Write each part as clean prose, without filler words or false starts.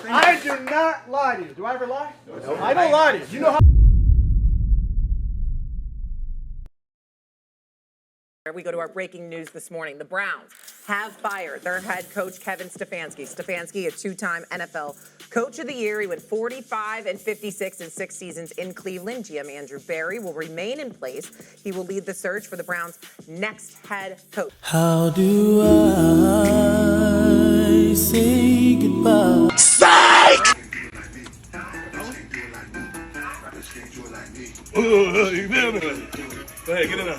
I do not lie to you. Do I ever lie? No. I don't lie to you. You know how. We go to our breaking news this morning. The Browns have fired their head coach, Kevin Stefanski. Stefanski, a two-time NFL Coach of the Year. He went 45 and 56 in 6 seasons in Cleveland. GM Andrew Berry will remain in place. He will lead the search for the Browns' next head coach. How do I say goodbye? Hey, get in there.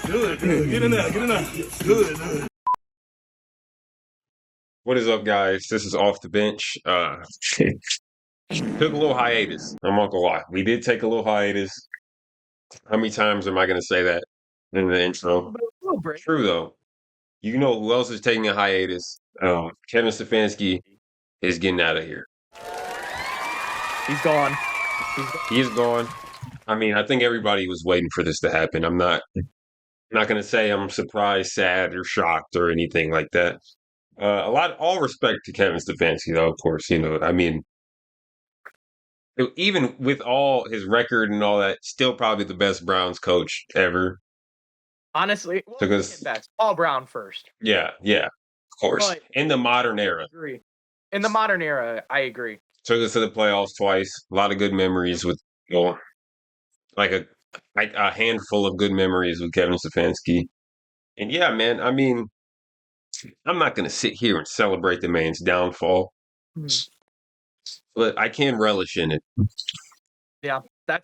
Good. Get in there. Good. What is up, guys? This is Off the Bench. Took a little hiatus. I'm not gonna lie. We did take a little hiatus. How many times am I gonna say that in the intro? True though. You know who else is taking a hiatus? Kevin Stefanski is getting out of here. He's gone. He is gone. I mean, I think everybody was waiting for this to happen. I'm not gonna say I'm surprised, sad, or shocked or anything like that. All respect to Kevin Stefanski, though, of course. I mean, even with all his record and all that, still probably the best Browns coach ever. Honestly, Because Paul Brown first. Yeah, of course. But in the modern era. In the modern era, I agree. Took us to the playoffs twice. A lot of good memories with, like a handful of good memories with Kevin Stefanski. And yeah, man, I mean, I'm not going to sit here and celebrate the man's downfall, but I can relish in it. Yeah,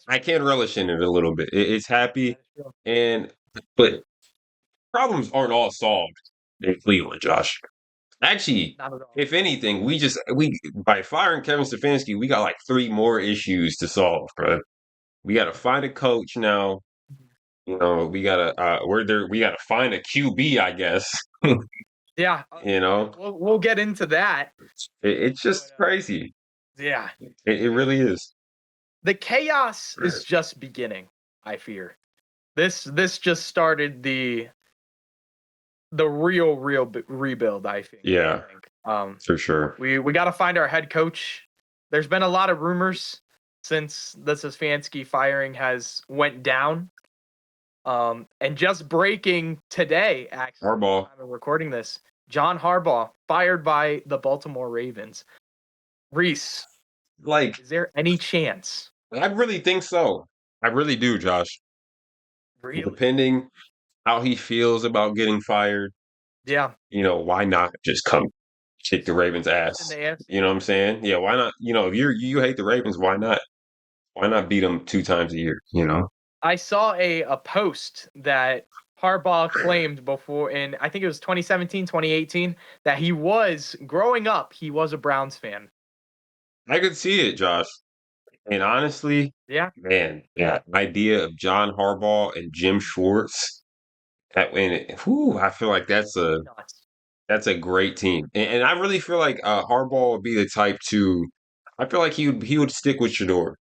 I can relish in it a little bit. It's happy, but problems aren't all solved in Cleveland, Josh. Actually, if anything, we by firing Kevin Stefanski, we got like 3 more issues to solve, bro. We got to find a coach now. We gotta we gotta find a QB, I guess. Yeah. We'll get into that. It's just crazy. Yeah. It really is. The chaos is just beginning, I fear. This just started the real rebuild, I think. Yeah. For sure. We got to find our head coach. There's been a lot of rumors since the Stefanski firing has went down. And just breaking today, actually, Harbaugh. I'm recording this. John Harbaugh fired by the Baltimore Ravens. Reese, is there any chance? I really think so. I really do, Josh. Really? Depending how he feels about getting fired. Yeah. Why not just come kick the Ravens' ass? You know what I'm saying? Yeah, why not? If you hate the Ravens, why not? Why not beat them 2 times a year? I saw a post that Harbaugh claimed before in, I think it was 2017, 2018, that he was, growing up, he was a Browns fan. I could see it, Josh. And honestly, man, idea of John Harbaugh and Jim Schwartz, I feel like that's a great team. And I really feel like Harbaugh would be the type to, I feel like he would stick with Shador.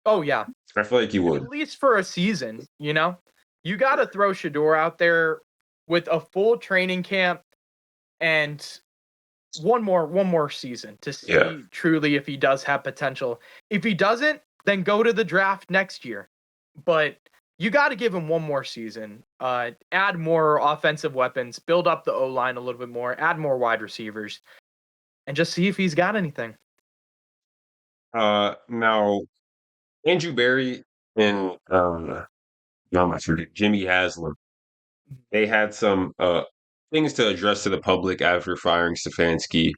Oh, yeah. I feel like he would. At least for a season, You got to throw Shador out there with a full training camp and one more season to see truly if he does have potential. If he doesn't, then go to the draft next year. But you got to give him one more season. Add more offensive weapons, build up the O-line a little bit more, add more wide receivers, and just see if he's got anything. Now, Andrew Berry and Jimmy Haslam, they had some things to address to the public after firing Stefanski.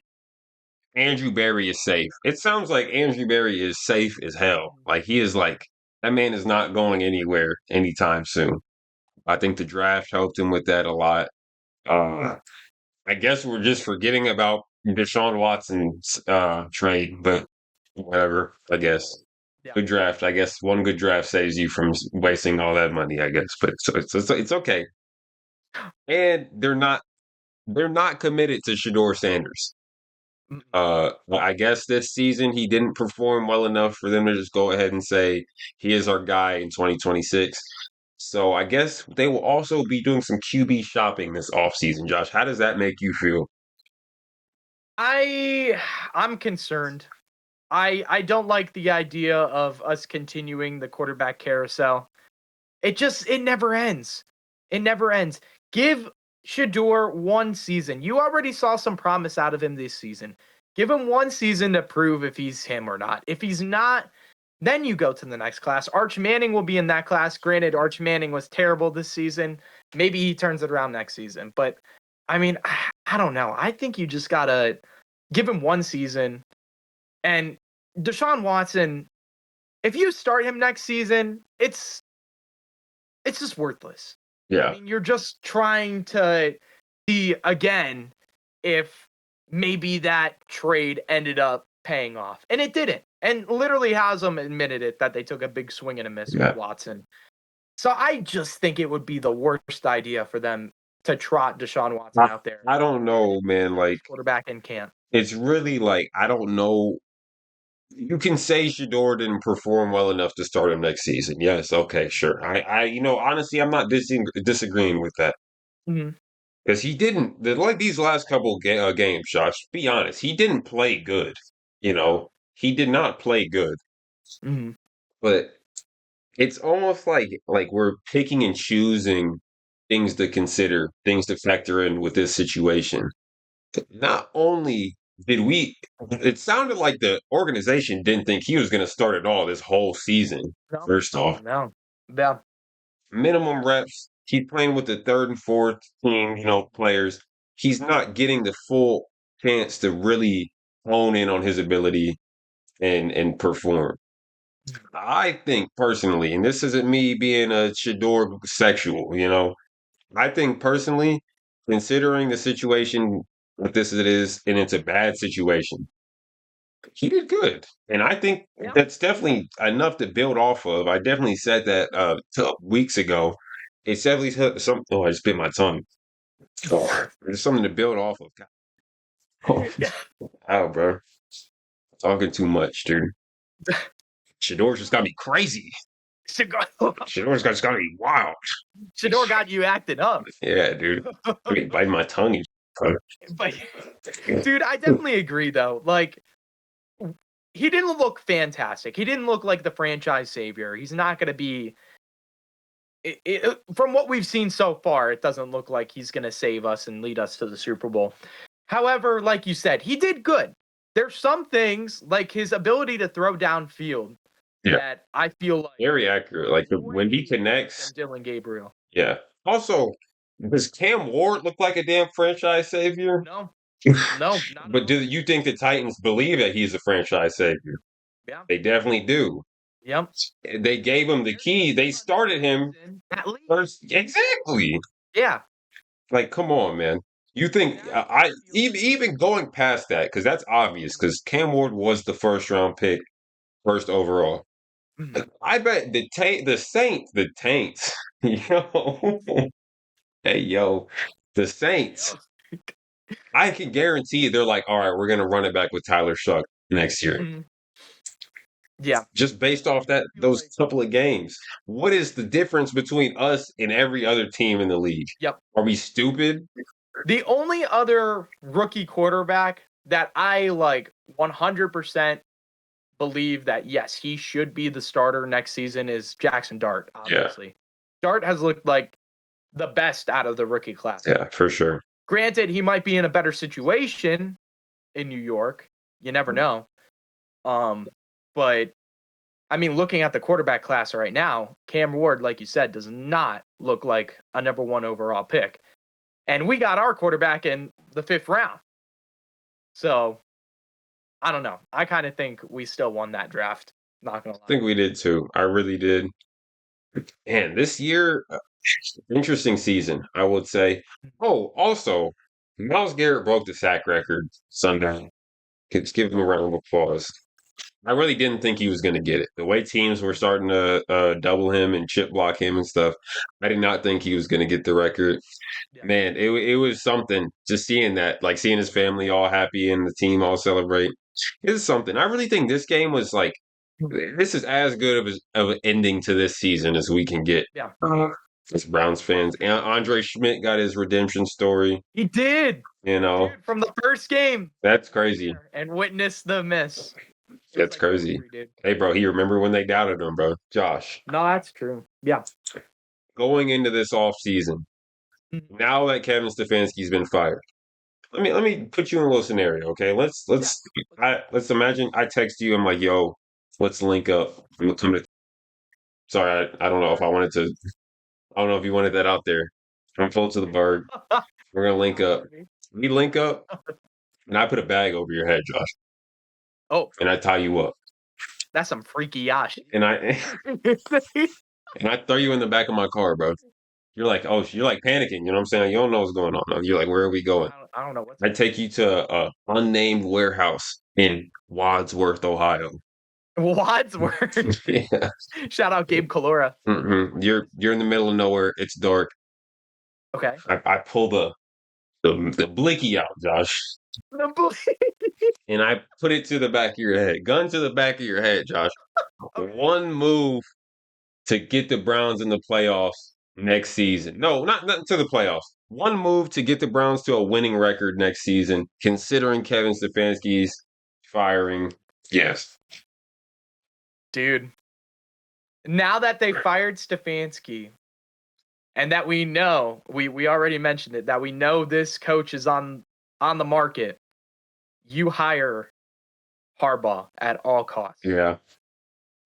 Andrew Berry is safe. It sounds like Andrew Berry is safe as hell. Like that man is not going anywhere anytime soon. I think the draft helped him with that a lot. I guess we're just forgetting about Deshaun Watson's trade, but whatever, I guess. Good draft. I guess one good draft saves you from wasting all that money, I guess. But it's okay. And they're not committed to Shador Sanders. I guess this season he didn't perform well enough for them to just go ahead and say he is our guy in 2026. So I guess they will also be doing some QB shopping this offseason. Josh, how does that make you feel? I'm concerned. I don't like the idea of us continuing the quarterback carousel. It never ends. It never ends. Give Shador one season. You already saw some promise out of him this season. Give him one season to prove if he's him or not. If he's not, then you go to the next class. Arch Manning will be in that class. Granted, Arch Manning was terrible this season. Maybe he turns it around next season. But I mean, I don't know. I think you just gotta give him one season. And Deshaun Watson, if you start him next season, it's just worthless. Yeah. I mean, you're just trying to see again if maybe that trade ended up paying off. And it didn't. And literally Haslam admitted it that they took a big swing and a miss with Watson. So I just think it would be the worst idea for them to trot Deshaun Watson out there. I don't know, man. Like, quarterback in camp. It's really like, I don't know. You can say Shador didn't perform well enough to start him next season. Yes, okay, sure. Honestly, I'm not disagreeing with that. Because he didn't, like these last couple games, Josh, be honest, he didn't play good. He did not play good. But it's almost like we're picking and choosing things to consider, things to factor in with this situation. Not only it sounded like the organization didn't think he was going to start at all this whole season. First off, yeah, minimum reps. He's playing with the third and fourth team, players. He's not getting the full chance to really hone in on his ability and perform. I think personally, and this isn't me being a Shador sexual, I think personally, considering the situation like this as it is, and it's a bad situation, he did good. And I think that's definitely enough to build off of. I definitely said that weeks ago. It's definitely something. Oh, I just bit my tongue. There's something to build off of. Wow, bro. Talking too much, dude. Shador's just got me crazy. Shador's just got me wild. Shador got you acting up. Yeah, dude. Biting my tongue. But, dude, I definitely agree, though. Like, he didn't look fantastic. He didn't look like the franchise savior. He's not going to be... from what we've seen so far, it doesn't look like he's going to save us and lead us to the Super Bowl. However, like you said, he did good. There's some things, like his ability to throw downfield, that I feel like... very accurate. Like, when he connects... Dylan Gabriel. Yeah. Also, does Cam Ward look like a damn franchise savior? No. No. But do you think the Titans believe that he's a franchise savior? Yeah. They definitely do. Yep. They gave him the key. They started him at least. First. Exactly. Yeah. Like, come on, man. You think even going past that, because that's obvious, because Cam Ward was the first round pick, first overall. I bet the Saints, the Saints, I can guarantee they're like, all right, we're going to run it back with Tyler Shuck next year. Yeah. Just based off those couple of games. What is the difference between us and every other team in the league? Yep. Are we stupid? The only other rookie quarterback that I 100% believe that, yes, he should be the starter next season is Jackson Dart, obviously. Yeah. Dart has looked like the best out of the rookie class. Yeah, for sure. Granted, he might be in a better situation in New York. You never know. But, I mean, looking at the quarterback class right now, Cam Ward, like you said, does not look like a number one overall pick. And we got our quarterback in the 5th round. So, I don't know. I kind of think we still won that draft. Not going to lie. I think we did too. I really did. Man, this year, interesting season, I would say. Oh, also, Myles Garrett broke the sack record Sunday. Let's give him a round of applause. I really didn't think he was going to get it. The way teams were starting to double him and chip block him and stuff, I did not think he was going to get the record. Yeah. Man, it was something just seeing that, like seeing his family all happy and the team all celebrate. It's something. I really think this game was this is as good of an ending to this season as we can get. Yeah. As Browns fans. And Andre Schmidt got his redemption story. He did. You know, Dude, from the first game. that's crazy. And witness the miss. That's crazy. Hey, bro, he remember when they doubted him, bro. Josh. No, that's true. Yeah. Going into this offseason, now that Kevin Stefanski's been fired, let me put you in a little scenario, okay? Let's imagine I text you. I'm like, yo, let's link up. Sorry, I don't know if I wanted to. I don't know if you wanted that out there. I'm full to the bird. We're gonna link up. We link up, and I put a bag over your head, Josh. Oh. And I tie you up. That's some freaky yash. And I throw you in the back of my car, bro. You're like, oh, you're like panicking. You know what I'm saying? You don't know what's going on. You're like, where are we going? I don't know what's. I take you to a unnamed warehouse in Wadsworth, Ohio. Wadsworth. Yeah. Shout out Gabe Calora. Mm-hmm. You're in the middle of nowhere. It's dark. Okay. I pull the blicky out, Josh. The blicky. And I put it to the back of your head. Gun to the back of your head, Josh. Okay. One move to get the Browns in the playoffs next season. No, not to the playoffs. One move to get the Browns to a winning record next season, considering Kevin Stefanski's firing. Yes. Dude. Now that they fired Stefanski, and that we know, we already mentioned it, that we know this coach is on the market, you hire Harbaugh at all costs. Yeah.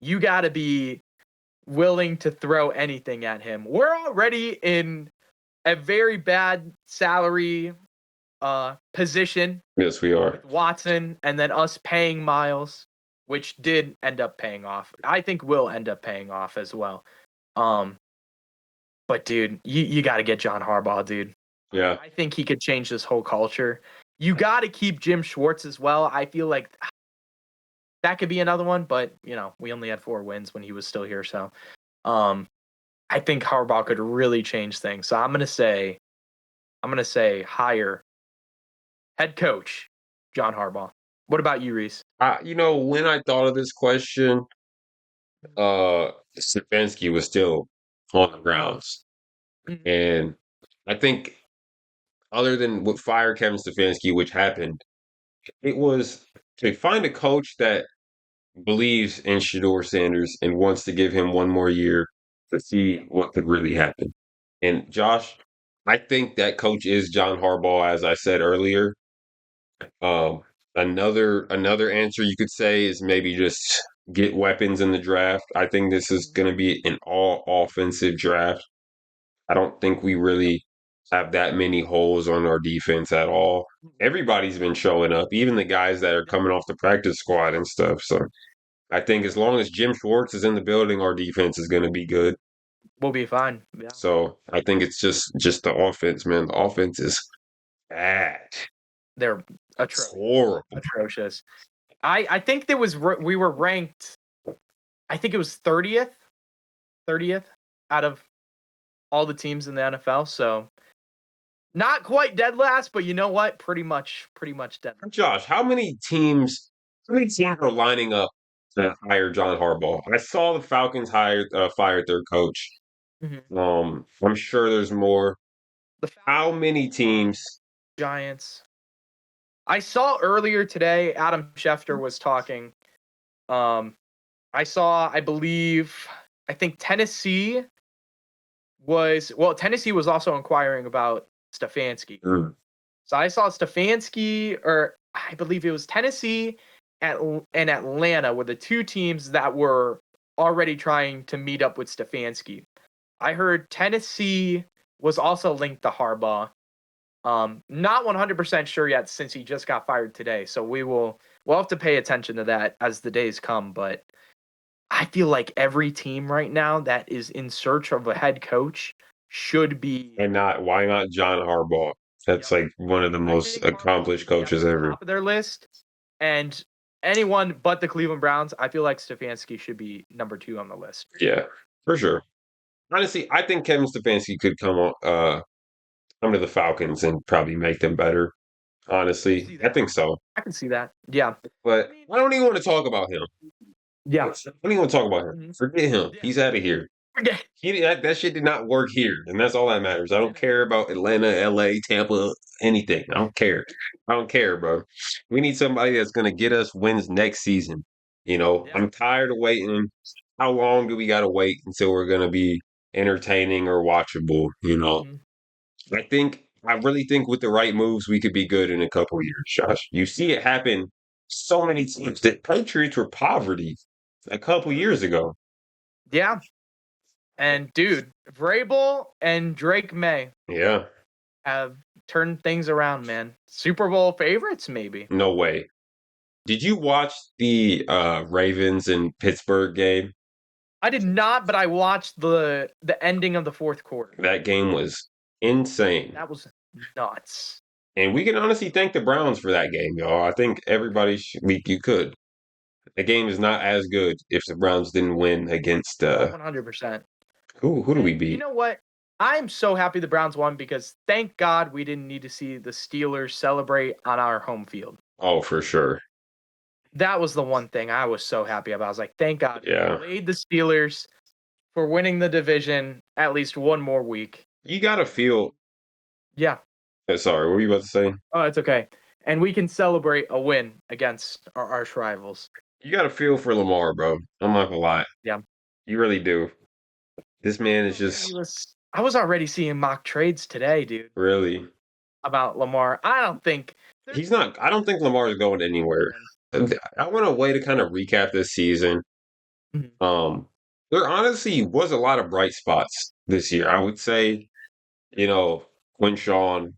You got to be willing to throw anything at him. We're already in a very bad salary position. Yes, we are. With Watson, and then us paying Miles, which did end up paying off. I think will end up paying off as well. But dude, you got to get John Harbaugh, dude. Yeah. I think he could change this whole culture. You got to keep Jim Schwartz as well. I feel like that could be another one, but we only had 4 wins when he was still here, so I think Harbaugh could really change things. So I'm gonna say hire head coach John Harbaugh. What about you, Reese? When I thought of this question, Stefanski was still on the grounds, and I think other than what fired Kevin Stefanski, which happened, it was to find a coach that believes in Shedeur Sanders and wants to give him one more year to see what could really happen. And Josh, I think that coach is John Harbaugh, as I said earlier. Another answer you could say is maybe just get weapons in the draft. I think this is going to be an all offensive draft. I don't think we really have that many holes on our defense at all. Everybody's been showing up, even the guys that are coming off the practice squad and stuff. So I think as long as Jim Schwartz is in the building, our defense is going to be good. We'll be fine. Yeah. So I think it's just the offense, man. The offense is bad. They're atrocious. Horrible. Atrocious. I think we were ranked, I think it was 30th out of all the teams in the NFL. So not quite dead last, but you know what? Pretty much dead. Josh, how many teams are lining up to hire John Harbaugh? I saw the Falcons fired their coach. Mm-hmm. I'm sure there's more. How many teams? Giants. I saw earlier today, Adam Schefter was talking. I think Tennessee was also inquiring about Stefanski. Mm. So I saw Stefanski, or I believe it was Tennessee and Atlanta were the 2 teams that were already trying to meet up with Stefanski. I heard Tennessee was also linked to Harbaugh. Not 100% sure yet since he just got fired today. So we'll have to pay attention to that as the days come. But I feel like every team right now that is in search of a head coach should be. And why not John Harbaugh? That's like one of the most accomplished coaches ever. Top of their list. And anyone but the Cleveland Browns, I feel like Stefanski should be number 2 on the list. Yeah, for sure. Honestly, I think Kevin Stefanski could come to the Falcons and probably make them better. Honestly, I think so. I can see that. Yeah. But I don't even want to talk about him. Yeah. I don't even want to talk about him. Forget him. He's out of here. Forget. That shit did not work here, and that's all that matters. I don't care about Atlanta, LA, Tampa, anything. I don't care. I don't care, bro. We need somebody that's gonna get us wins next season. Yeah. I'm tired of waiting. How long do we gotta wait until we're gonna be entertaining or watchable? Mhm. I really think with the right moves we could be good in a couple years, Josh. You see it happen so many times. The Patriots were poverty a couple years ago. Yeah. And dude, Vrabel and Drake May Yeah. have turned things around, man. Super Bowl favorites, maybe. No way. Did you watch the Ravens and Pittsburgh game? I did not, but I watched the ending of the fourth quarter. That game was insane. That was nuts. And we can honestly thank the Browns for that game, y'all. I think everybody you could. The game is not as good if the Browns didn't win against 100%. who do we beat? You know what? I'm so happy the Browns won because thank God we didn't need to see the Steelers celebrate on our home field. Oh, for sure. That was the one thing I was so happy about. I was like, thank God Yeah. we played the Steelers for winning the division at least one more week. You gotta feel Yeah. sorry, what were you about to say? Oh, it's okay. And we can celebrate a win against our arch rivals. You gotta feel for Lamar, bro. I'm not gonna lie. Yeah. You really do. This man is just I was already seeing mock trades today, dude, really. about Lamar. I don't think I don't think Lamar is going anywhere. I want a way to kind of recap this season. Mhm. There honestly was a lot of bright spots this year. I would say, Quinshawn,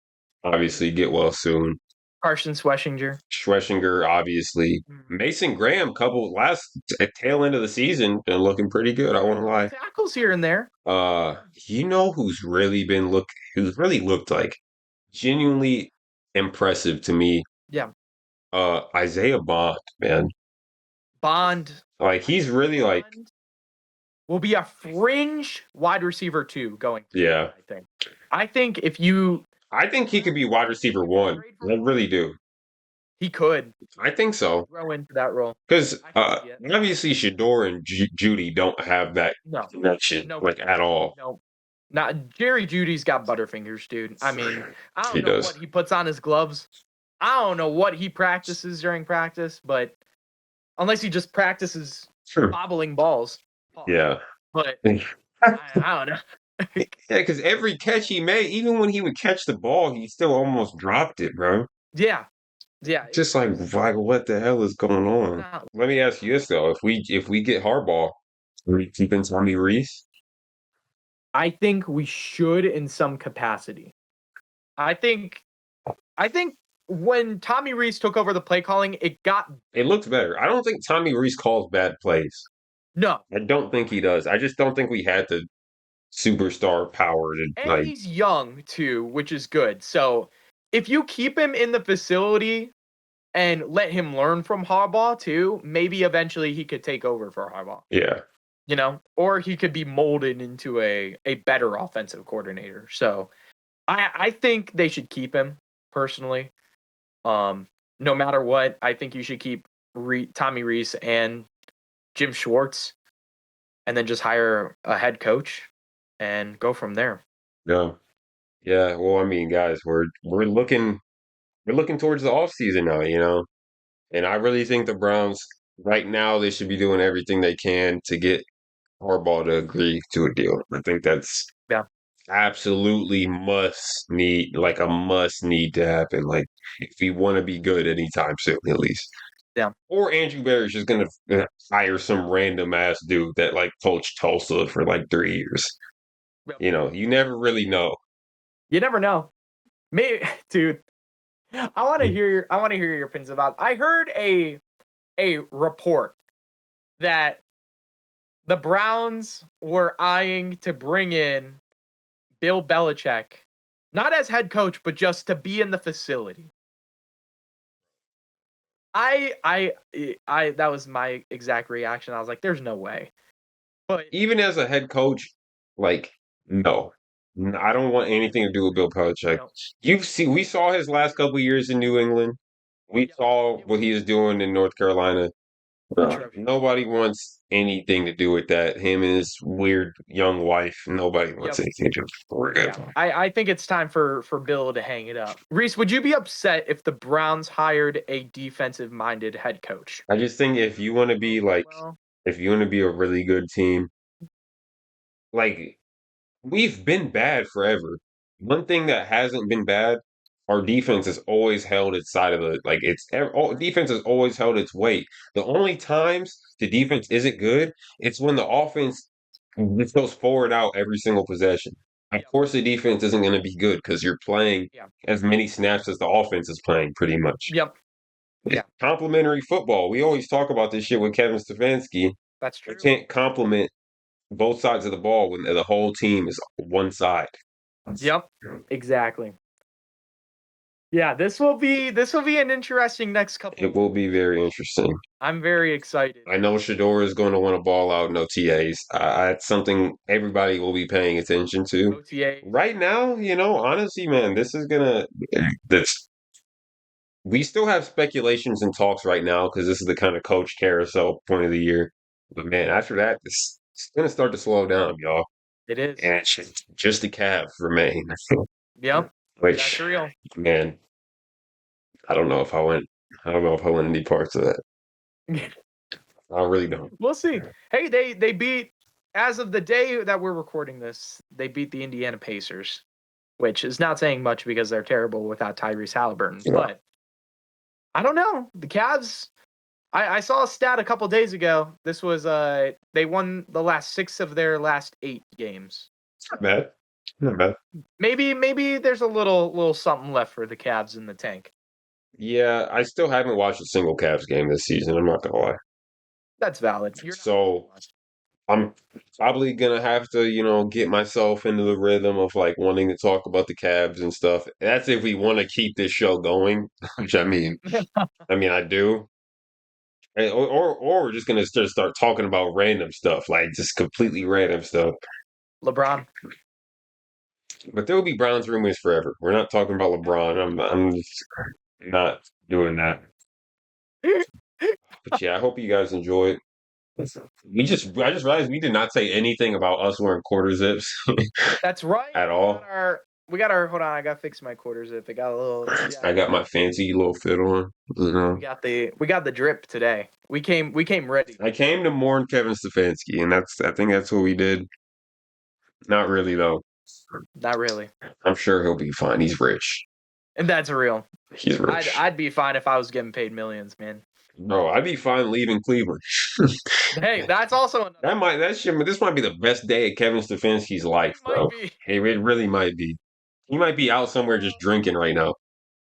obviously get well soon. Carson Schweshinger. Schweshinger, obviously. Mason Graham, tail end of the season, been looking pretty good. I won't lie. Tackles here and there. Who's really looked like genuinely impressive to me? Yeah. Isaiah Bond, man. Bond. Like he's really like will be a fringe wide receiver 2 going forward, yeah. I think I think he could be wide receiver 1. I really do. He could. I think so. Grow into that role. Because obviously Shador and Judy don't have that connection at all. No. Not Jerry Judy's got butterfingers, dude. I mean, I don't He know does. what he puts on his gloves. I don't know what he practices during practice, but unless he just practices bobbling balls. Yeah. But I don't know. Yeah, because every catch he made, even when he would catch the ball, he still almost dropped it, bro. Yeah. Yeah. Just like what the hell is going on? Let me ask you this though: if we get Harbaugh, are we keeping Tommy Reese? I think we should in some capacity. I think when Tommy Reese took over the play calling, it looks better. I don't think Tommy Reese calls bad plays. No. I don't think he does. I just don't think we had the superstar power to and he's young too, which is good. So if you keep him in the facility and let him learn from Harbaugh too, maybe eventually he could take over for Harbaugh. Yeah. Or he could be molded into a better offensive coordinator. So I think they should keep him personally. No matter what, I think you should keep Tommy Reese and Jim Schwartz and then just hire a head coach and go from there. Yeah. Yeah. Well, I mean, guys, we're looking towards the off season now, and I really think the Browns right now they should be doing everything they can to get Harbaugh to agree to a deal. I think that's absolutely must need to happen. Like if we want to be good anytime soon, at least. Yeah. Or Andrew Berry's just gonna hire some random ass dude that coached Tulsa for 3 years. You never really know. You never know. Maybe, dude. I want to hear your opinions about. I heard a report that the Browns were eyeing to bring in Bill Belichick, not as head coach, but just to be in the facility. I that was my exact reaction. I was like, "There's no way." But even as a head coach, no. I don't want anything to do with Bill Belichick. We saw his last couple years in New England. We saw what he is doing in North Carolina. Nobody wants anything to do with that. Him and his weird young wife. Nobody wants anything to do with it. Yeah. I think it's time for Bill to hang it up. Reese, would you be upset if the Browns hired a defensive-minded head coach? I just think if you want to be if you want to be a really good team, like we've been bad forever. One thing that hasn't been bad, our defense has always held its side of the defense has always held its weight. The only times the defense isn't good, it's when the offense just goes forward out every single possession. Of course, the defense isn't going to be good because you're playing as many snaps as the offense is playing, pretty much. Yep. Yeah. Complementary football. We always talk about this shit with Kevin Stefanski. That's true. You can't compliment both sides of the ball when the whole team is one side. Yep, exactly. Yeah, this will be an interesting next couple. It will be very interesting. I'm very excited. I know Shador is going to want to ball out in OTAs. That's something everybody will be paying attention to. OTAs. Right now, honestly, man, this is we still have speculations and talks right now because this is the kind of coach carousel point of the year. But man, after that, it's going to start to slow down, y'all. It is. And just the Cavs remain. Yep. Which, that's real. Man, I don't know if I want any parts of that. I really don't. We'll see. Hey, they beat, as of the day that we're recording this, they beat the Indiana Pacers, which is not saying much because they're terrible without Tyrese Halliburton. Yeah. But I don't know. The Cavs, I saw a stat a couple days ago. This was they won the last 6 of their last 8 games. Not bad. Not bad. Maybe there's a little something left for the Cavs in the tank. Yeah, I still haven't watched a single Cavs game this season. I'm not gonna lie. That's valid. So I'm probably gonna have to, get myself into the rhythm of wanting to talk about the Cavs and stuff. That's if we want to keep this show going, which I mean, I do. Or we're just gonna start talking about random stuff, just completely random stuff. LeBron. But there will be Browns rumors forever. We're not talking about LeBron. I'm just not doing that. But yeah, I hope you guys enjoyed. I just realized we did not say anything about us wearing quarter zips. That's right. At all. We got our hold on, I gotta fix my quarter zip. It got a little I got my fancy little fit on. We got the drip today. We came ready. I came to mourn Kevin Stefanski, and I think that's what we did. Not really though. Not really. I'm sure he'll be fine. He's rich. And that's real. He's rich. I'd be fine if I was getting paid millions, man. No, I'd be fine leaving Cleveland. Hey, that's also this might be the best day of Kevin Stefanski's life, bro. It really might be. He might be out somewhere just drinking right now.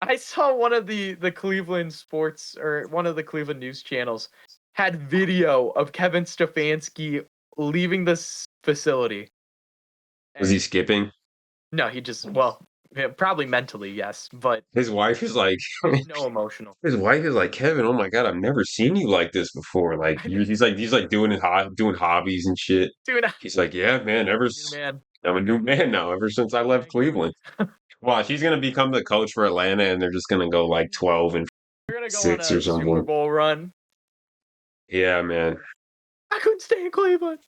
I saw one of the Cleveland sports or one of the Cleveland news channels had video of Kevin Stefanski leaving this facility. Was he skipping? No, he just probably mentally, yes, but his wife is no emotional. His wife is like, Kevin, oh my God, I've never seen you like this before. He's doing hobbies and shit. He's like, yeah, man, I'm a new man now. Ever since I left Cleveland. Well, she's gonna become the coach for Atlanta, and they're just gonna go 12 and 6 or something. Super Bowl run. Yeah, man. I couldn't stay in Cleveland.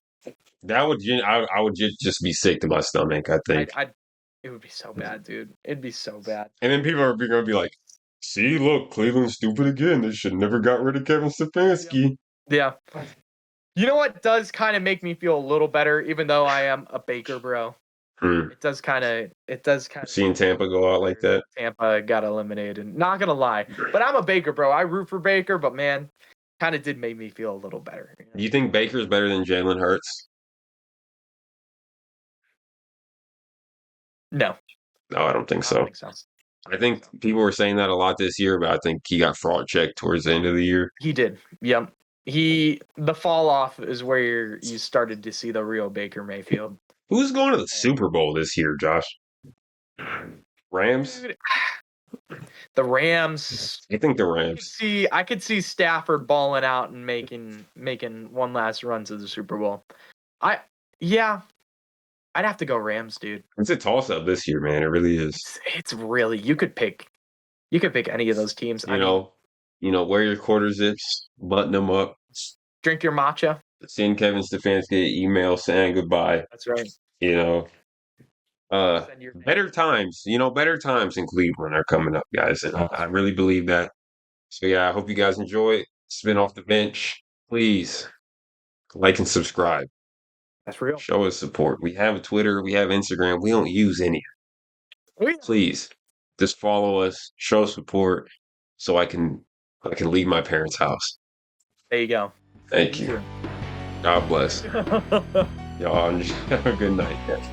That would I would just be sick to my stomach. I think it would be so bad, dude. It'd be so bad. And then people are gonna be like, "See, look, Cleveland's stupid again. They should never got rid of Kevin Stefanski." Yeah. You know what does kind of make me feel a little better, even though I am a Baker bro. It does kind of. Seeing Tampa go out like that. Tampa got eliminated. Not gonna lie, but I'm a Baker bro. I root for Baker, but man, kind of did make me feel a little better. Do you think Baker's better than Jalen Hurts? No, I don't think so. I think people were saying that a lot this year, but I think he got fraud checked towards the end of the year. He did. Yep. The fall off is where you started to see the real Baker Mayfield. Who's going to the Super Bowl this year, Josh? Rams? Dude, the Rams. I think the Rams. I could see Stafford balling out and making one last run to the Super Bowl. I'd have to go Rams, dude. It's a toss-up this year, man. It really is. It's really you could pick any of those teams. Wear your quarter zips, button them up, drink your matcha. Send Kevin Stefanski an email saying goodbye. That's right. You know, better times in Cleveland are coming up, guys, and I really believe that. So yeah, I hope you guys enjoy Spin Off the Bench. Please like and subscribe. That's real. Show us support. We have a Twitter, we have Instagram. We don't use any. Please just follow us, show support, so I can leave my parents' house. There you go. Thank you. God bless. Y'all have a good night.